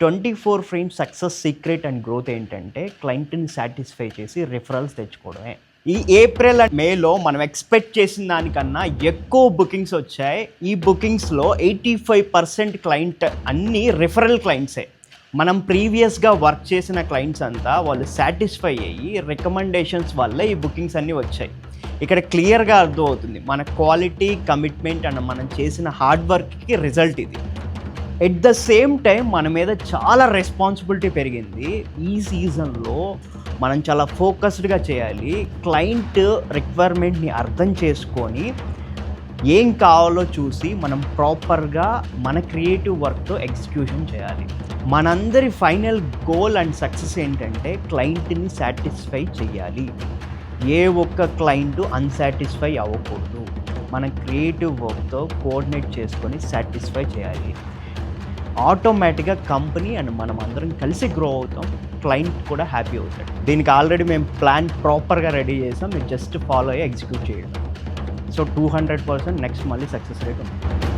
24 frame success secret and growth ఏంటంటే క్లయింట్ని satisfy చేసి referrals తెచ్చుకోవడమే. ఈ ఏప్రిల్ అండ్ మేలో మనం ఎక్స్పెక్ట్ చేసిన దానికన్నా ఎక్కువ బుకింగ్స్ వచ్చాయి. ఈ బుకింగ్స్లో 85% క్లయింట్ అన్నీ రిఫరల్ క్లయింట్సే. మనం ప్రీవియస్గా వర్క్ చేసిన క్లయింట్స్ అంతా వాళ్ళు సాటిస్ఫై అయ్యి రికమెండేషన్స్ వల్ల ఈ బుకింగ్స్ అన్నీ వచ్చాయి. ఇక్కడ క్లియర్గా అర్థమవుతుంది మన క్వాలిటీ, కమిట్మెంట్ అండ్ మనం చేసిన హార్డ్ వర్క్కి రిజల్ట్ ఇది. ఎట్ ద సేమ్ టైం మన మీద చాలా రెస్పాన్సిబిలిటీ పెరిగింది. ఈ సీజన్లో మనం చాలా ఫోకస్డ్గా చేయాలి. క్లయింట్ రిక్వైర్మెంట్ని అర్థం చేసుకొని ఏం కావాలో చూసి మనం ప్రాపర్గా మన క్రియేటివ్ వర్క్తో ఎగ్జిక్యూషన్ చేయాలి. మనందరి ఫైనల్ గోల్ అండ్ సక్సెస్ ఏంటంటే క్లయింట్ని సాటిస్ఫై చేయాలి. ఏ ఒక్క క్లయింట్ అన్సాటిస్ఫై అవ్వకూడదు. మన క్రియేటివ్ వర్క్తో కోఆర్డినేట్ చేసుకొని సాటిస్ఫై చేయాలి. ఆటోమేటిక్గా కంపెనీ అండ్ మనం అందరం కలిసి గ్రో అవుతాం, క్లయింట్ కూడా హ్యాపీ అవుతాడు. దీనికి ఆల్రెడీ మేము ప్లాన్ ప్రాపర్గా రెడీ చేసాం, మీరు జస్ట్ ఫాలో అయ్యి ఎగ్జిక్యూట్ చేయడం. సో 200% నెక్స్ట్ మళ్ళీ సక్సెస్ రేట్ ఉంది.